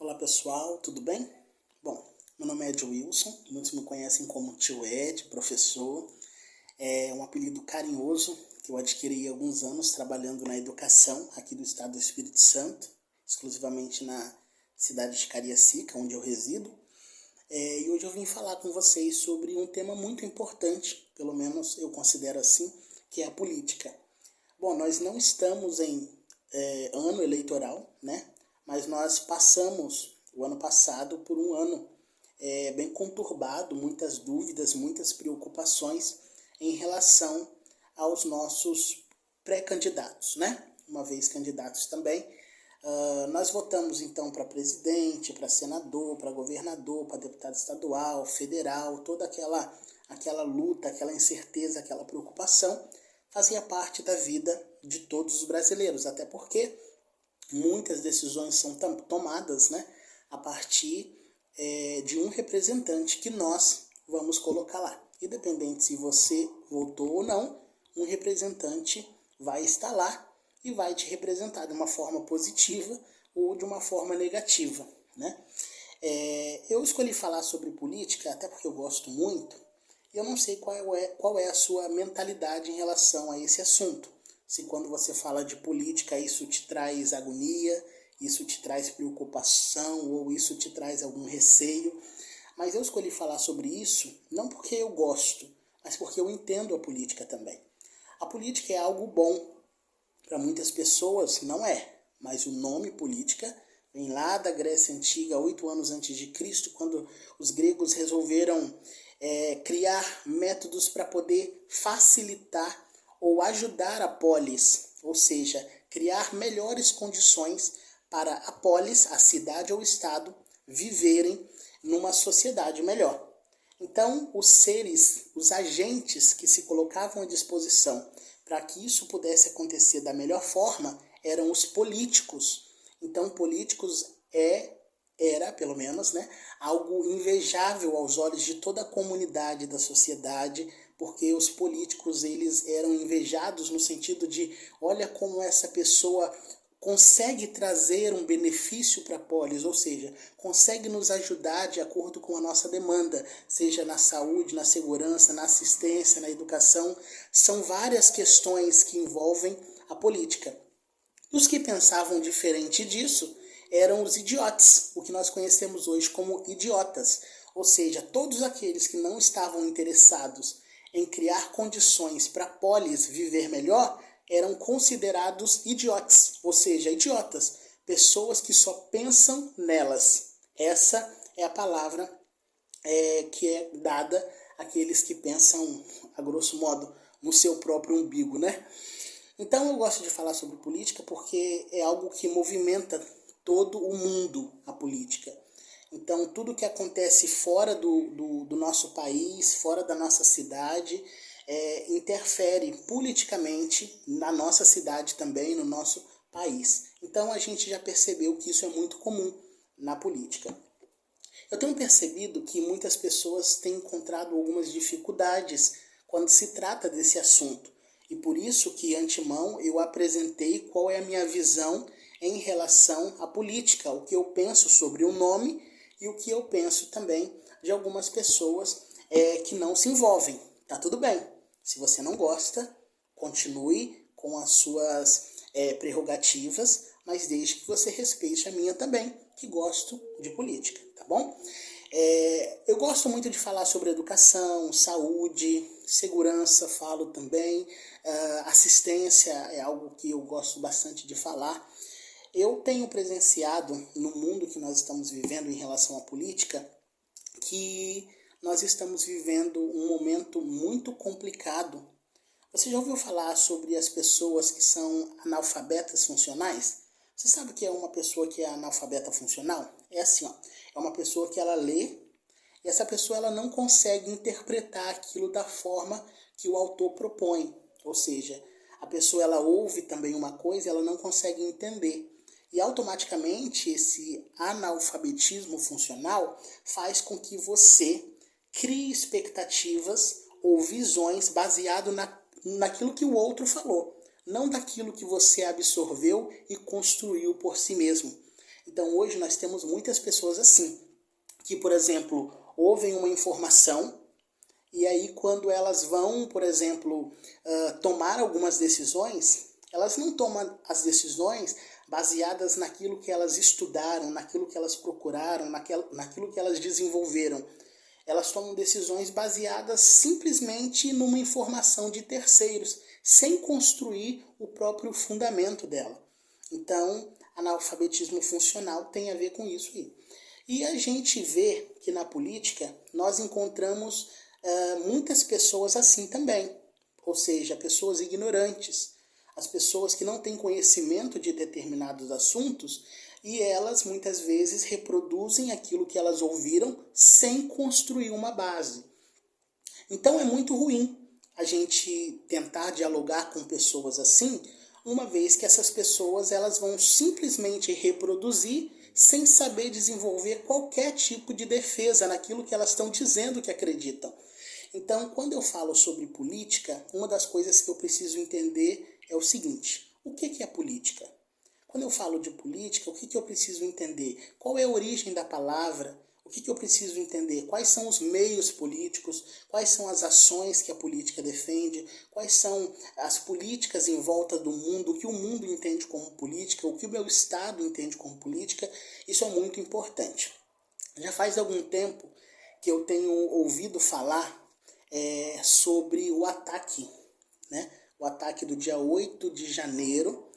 Olá pessoal, tudo bem? Bom, meu nome é Ed Wilson, muitos me conhecem como Tio Ed, professor. É um apelido carinhoso que eu adquiri há alguns anos trabalhando na educação aqui do estado do Espírito Santo, exclusivamente na cidade de Cariacica, onde eu resido. E hoje eu vim falar com vocês sobre um tema muito importante, pelo menos eu considero assim, que é a política. Bom, nós não estamos em ano eleitoral, né? Mas nós passamos o ano passado por um ano bem conturbado, muitas dúvidas, muitas preocupações em relação aos nossos pré-candidatos, né? Uma vez candidatos também. Nós votamos então para presidente, para senador, para governador, para deputado estadual, federal, toda aquela luta, aquela incerteza, aquela preocupação fazia parte da vida de todos os brasileiros, até porque muitas decisões são tomadas, né, a partir de um representante que nós vamos colocar lá. Independente se você votou ou não, um representante vai estar lá e vai te representar de uma forma positiva ou de uma forma negativa, né? Eu escolhi falar sobre política até porque eu gosto muito. Eu não sei qual é a sua mentalidade em relação a esse assunto. Se quando você fala de política isso te traz agonia, isso te traz preocupação ou isso te traz algum receio. Mas eu escolhi falar sobre isso não porque eu gosto, mas porque eu entendo a política também. A política é algo bom. Para muitas pessoas não é, mas o nome política vem lá da Grécia Antiga, 8 anos antes de Cristo, quando os gregos resolveram criar métodos para poder facilitar ou ajudar a polis, ou seja, criar melhores condições para a polis, a cidade ou o estado, viverem numa sociedade melhor. Então, os seres, os agentes que se colocavam à disposição para que isso pudesse acontecer da melhor forma eram os políticos. Então, políticos era, pelo menos, né, algo invejável aos olhos de toda a comunidade da sociedade, porque os políticos eles eram invejados no sentido de, olha como essa pessoa consegue trazer um benefício para a polis, ou seja, consegue nos ajudar de acordo com a nossa demanda, seja na saúde, na segurança, na assistência, na educação. São várias questões que envolvem a política. Os que pensavam diferente disso eram os idiotas, o que nós conhecemos hoje como idiotas, ou seja, todos aqueles que não estavam interessados em criar condições para a polis viver melhor eram considerados idiotas, ou seja, idiotas, pessoas que só pensam nelas. Essa é a palavra que é dada àqueles que pensam, a grosso modo, no seu próprio umbigo, né? Então eu gosto de falar sobre política porque é algo que movimenta todo o mundo, a política. Então tudo que acontece fora do nosso país, fora da nossa cidade, interfere politicamente na nossa cidade também, no nosso país. Então a gente já percebeu que isso é muito comum na política. Eu tenho percebido que muitas pessoas têm encontrado algumas dificuldades quando se trata desse assunto. E por isso que, antemão, eu apresentei qual é a minha visão em relação à política, o que eu penso sobre o nome e o que eu penso também de algumas pessoas que não se envolvem. Tá tudo bem. Se você não gosta, continue com as suas prerrogativas, mas desde que você respeite a minha também, que gosto de política, tá bom? Eu gosto muito de falar sobre educação, saúde, segurança, falo também, assistência é algo que eu gosto bastante de falar. Eu tenho presenciado no mundo que nós estamos vivendo em relação à política que nós estamos vivendo um momento muito complicado. Você já ouviu falar sobre as pessoas que são analfabetas funcionais? Você sabe o que é uma pessoa que é analfabeta funcional? É assim, ó, é uma pessoa que ela lê e essa pessoa ela não consegue interpretar aquilo da forma que o autor propõe. Ou seja, a pessoa ela ouve também uma coisa e ela não consegue entender. E automaticamente esse analfabetismo funcional faz com que você crie expectativas ou visões baseado naquilo que o outro falou, não daquilo que você absorveu e construiu por si mesmo. Então hoje nós temos muitas pessoas assim, que, por exemplo, ouvem uma informação e aí quando elas vão, por exemplo, tomar algumas decisões, elas não tomam as decisões baseadas naquilo que elas estudaram, naquilo que elas procuraram, naquilo que elas desenvolveram. Elas tomam decisões baseadas simplesmente numa informação de terceiros, sem construir o próprio fundamento dela. Então, analfabetismo funcional tem a ver com isso aí. E a gente vê que na política nós encontramos muitas pessoas assim também, ou seja, pessoas ignorantes, as pessoas que não têm conhecimento de determinados assuntos e elas muitas vezes reproduzem aquilo que elas ouviram sem construir uma base. Então é muito ruim a gente tentar dialogar com pessoas assim, uma vez que essas pessoas elas vão simplesmente reproduzir sem saber desenvolver qualquer tipo de defesa naquilo que elas estão dizendo que acreditam. Então, quando eu falo sobre política, uma das coisas que eu preciso entender é o seguinte: o que é política? Quando eu falo de política, o que eu preciso entender? Qual é a origem da palavra? O que eu preciso entender? Quais são os meios políticos? Quais são as ações que a política defende? Quais são as políticas em volta do mundo? O que o mundo entende como política? O que o meu Estado entende como política? Isso é muito importante. Já faz algum tempo que eu tenho ouvido falar sobre o ataque, né? O ataque do dia 8 de janeiro,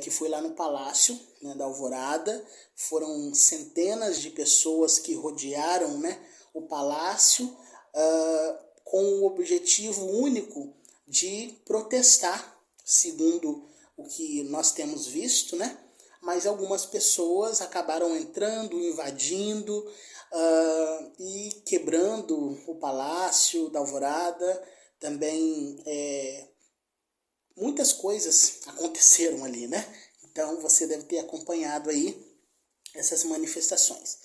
que foi lá no Palácio, né, da Alvorada. Foram centenas de pessoas que rodearam, né, o Palácio com o objetivo único de protestar, segundo o que nós temos visto, né? Mas algumas pessoas acabaram entrando, invadindo e quebrando o Palácio da Alvorada. Também muitas coisas aconteceram ali, né? Então você deve ter acompanhado aí essas manifestações.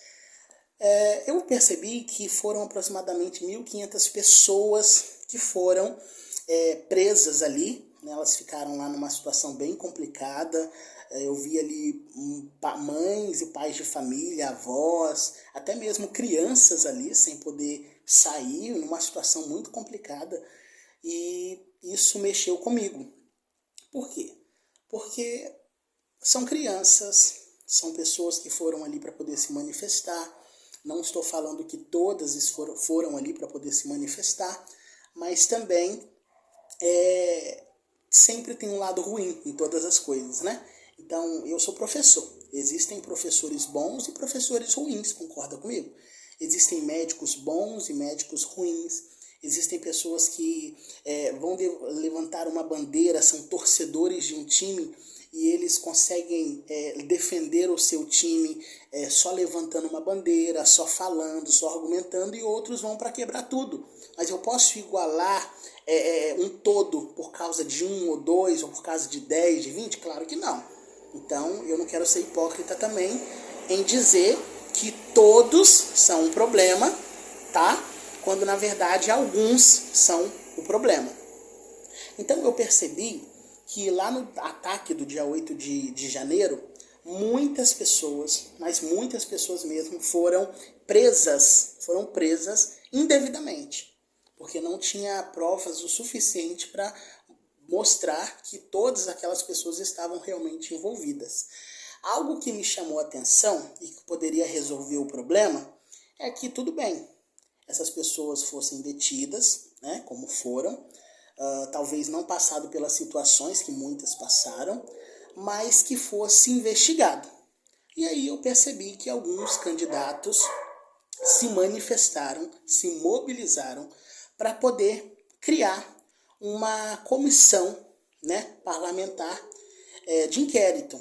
Eu percebi que foram aproximadamente 1.500 pessoas que foram presas ali, né? Elas ficaram lá numa situação bem complicada. Eu vi ali mães e pais de família, avós, até mesmo crianças ali sem poder sair, numa situação muito complicada. E isso mexeu comigo. Por quê? Porque são crianças, são pessoas que foram ali para poder se manifestar. Não estou falando que todas foram ali para poder se manifestar, mas também sempre tem um lado ruim em todas as coisas, né? Então, eu sou professor. Existem professores bons e professores ruins, concorda comigo? Existem médicos bons e médicos ruins. Existem pessoas que vão levantar uma bandeira, são torcedores de um time e eles conseguem defender o seu time só levantando uma bandeira, só falando, só argumentando, e outros vão para quebrar tudo. Mas eu posso igualar um todo por causa de um ou dois, ou por causa de 10, de 20? Claro que não. Então eu não quero ser hipócrita também em dizer que todos são um problema, tá? Quando na verdade alguns são o problema. Então eu percebi que lá no ataque do dia 8 de janeiro, muitas pessoas, mas muitas pessoas mesmo, foram presas indevidamente, porque não tinha provas o suficiente para mostrar que todas aquelas pessoas estavam realmente envolvidas. Algo que me chamou a atenção e que poderia resolver o problema é que tudo bem, essas pessoas fossem detidas, né, como foram, talvez não passado pelas situações que muitas passaram, mas que fosse investigado. E aí eu percebi que alguns candidatos se manifestaram, se mobilizaram para poder criar uma comissão, né, parlamentar de inquérito.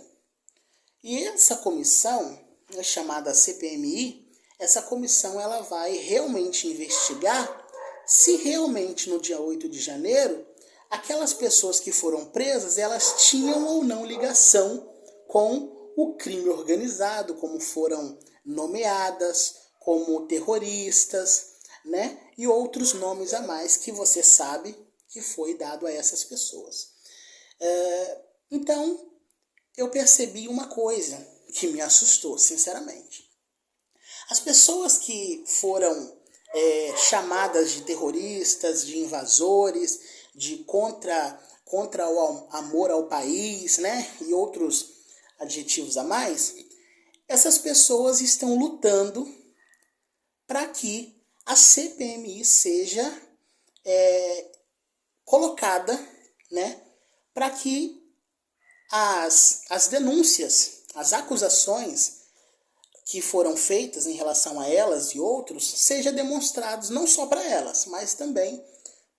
E essa comissão, chamada CPMI, essa comissão ela vai realmente investigar se realmente no dia 8 de janeiro, aquelas pessoas que foram presas, elas tinham ou não ligação com o crime organizado, como foram nomeadas, como terroristas, né? E outros nomes a mais que você sabe que foi dado a essas pessoas. Então, eu percebi uma coisa, que me assustou, sinceramente. As pessoas que foram chamadas de terroristas, de invasores, de contra o amor ao país, né? E outros adjetivos a mais, essas pessoas estão lutando para que a CPMI seja colocada, né? Para que as denúncias, as acusações que foram feitas em relação a elas e outros, sejam demonstrados não só para elas, mas também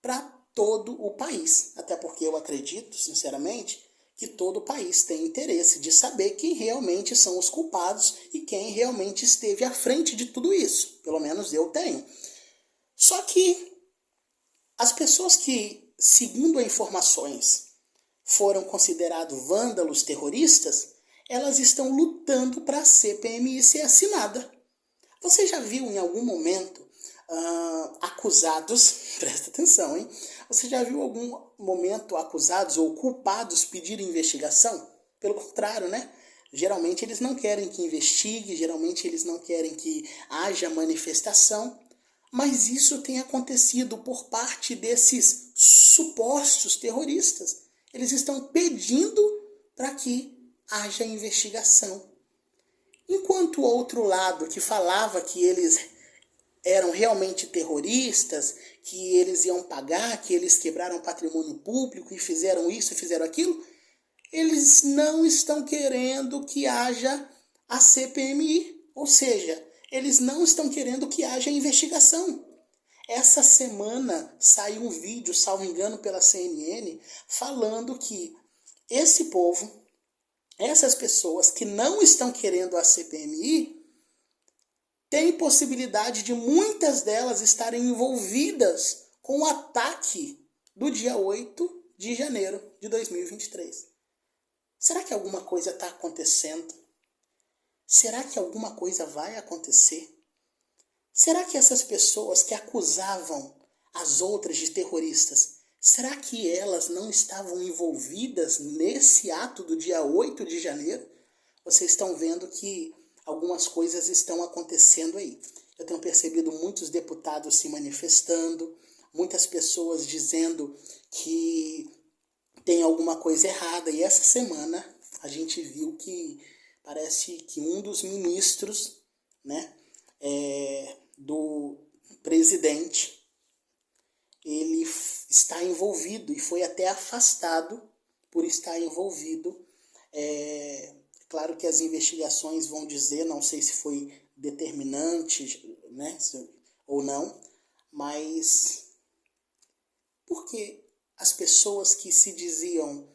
para todo o país. Até porque eu acredito, sinceramente, que todo o país tem interesse de saber quem realmente são os culpados e quem realmente esteve à frente de tudo isso. Pelo menos eu tenho. Só que as pessoas que, segundo informações, foram considerados vândalos terroristas, elas estão lutando para a CPMI ser assinada. Você já viu em algum momento acusados, presta atenção, hein? Você já viu em algum momento acusados ou culpados pedir investigação? Pelo contrário, né? Geralmente eles não querem que investigue, geralmente eles não querem que haja manifestação, mas isso tem acontecido por parte desses supostos terroristas. Eles estão pedindo para que haja investigação. Enquanto o outro lado que falava que eles eram realmente terroristas, que eles iam pagar, que eles quebraram patrimônio público e fizeram isso e fizeram aquilo, eles não estão querendo que haja a CPMI, ou seja, eles não estão querendo que haja investigação. Essa semana saiu um vídeo, salvo engano, pela CNN, falando que esse povo, essas pessoas que não estão querendo a CPMI, tem possibilidade de muitas delas estarem envolvidas com o ataque do dia 8 de janeiro de 2023. Será que alguma coisa está acontecendo? Será que alguma coisa vai acontecer? Será que essas pessoas que acusavam as outras de terroristas, será que elas não estavam envolvidas nesse ato do dia 8 de janeiro? Vocês estão vendo que algumas coisas estão acontecendo aí. Eu tenho percebido muitos deputados se manifestando, muitas pessoas dizendo que tem alguma coisa errada. E essa semana a gente viu que parece que um dos ministros, né, do presidente, ele está envolvido e foi até afastado por estar envolvido. Claro que as investigações vão dizer, não sei se foi determinante, né, ou não, mas porque as pessoas que se diziam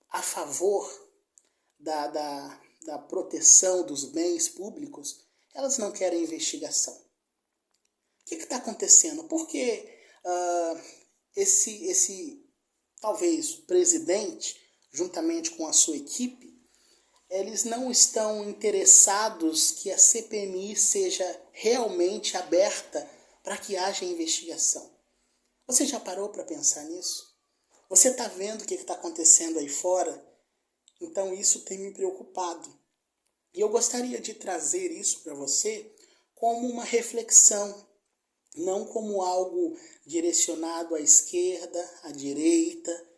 a favor da proteção dos bens públicos, elas não querem investigação. O que está acontecendo? Por que esse talvez presidente, juntamente com a sua equipe, eles não estão interessados que a CPMI seja realmente aberta para que haja investigação? Você já parou para pensar nisso? Você está vendo o que está acontecendo aí fora? Então isso tem me preocupado. E eu gostaria de trazer isso para você como uma reflexão, não como algo direcionado à esquerda, à direita,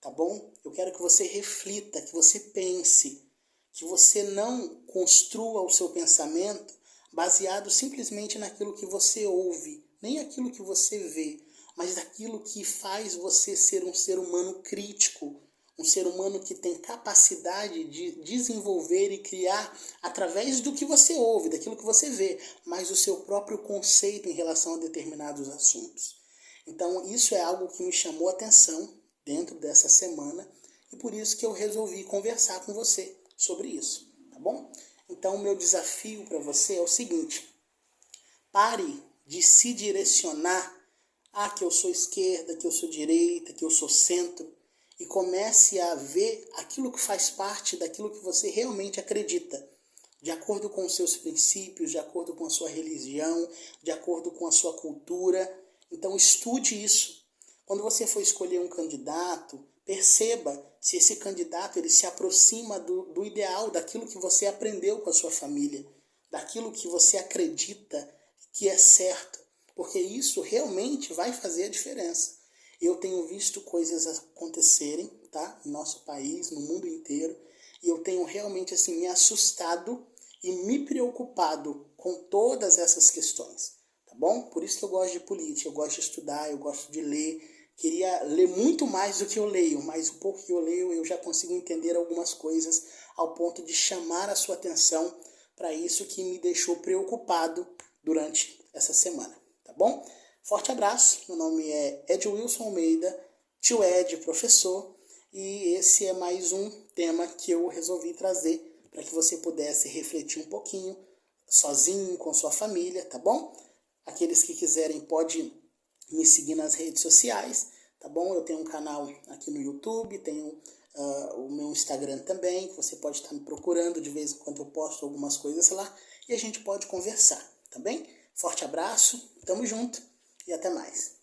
tá bom? Eu quero que você reflita, que você pense, que você não construa o seu pensamento baseado simplesmente naquilo que você ouve, nem aquilo que você vê, mas daquilo que faz você ser um ser humano crítico, um ser humano que tem capacidade de desenvolver e criar através do que você ouve, daquilo que você vê, mas o seu próprio conceito em relação a determinados assuntos. Então isso é algo que me chamou a atenção dentro dessa semana e por isso que eu resolvi conversar com você sobre isso, tá bom? Então o meu desafio para você é o seguinte: pare de se direcionar que eu sou esquerda, que eu sou direita, que eu sou centro, e comece a ver aquilo que faz parte daquilo que você realmente acredita, de acordo com os seus princípios, de acordo com a sua religião, de acordo com a sua cultura. Então estude isso. Quando você for escolher um candidato, Perceba se esse candidato ele se aproxima do ideal, daquilo que você aprendeu com a sua família, daquilo que você acredita que é certo, porque isso realmente vai fazer a diferença. Eu tenho visto coisas acontecerem, tá, em nosso país, no mundo inteiro, e eu tenho realmente assim me assustado e me preocupado com todas essas questões, tá bom? Por isso que eu gosto de política, eu gosto de estudar, eu gosto de ler. Queria ler muito mais do que eu leio, mas o pouco que eu leio eu já consigo entender algumas coisas ao ponto de chamar a sua atenção para isso que me deixou preocupado durante essa semana, tá bom? Forte abraço, meu nome é Edwilson Almeida, tio Ed, professor, e esse é mais um tema que eu resolvi trazer para que você pudesse refletir um pouquinho, sozinho, com sua família, tá bom? Aqueles que quiserem podem me seguir nas redes sociais, tá bom? Eu tenho um canal aqui no YouTube, tenho o meu Instagram também, que você pode estar me procurando, de vez em quando eu posto algumas coisas lá, e a gente pode conversar, tá bem? Forte abraço, tamo junto e até mais.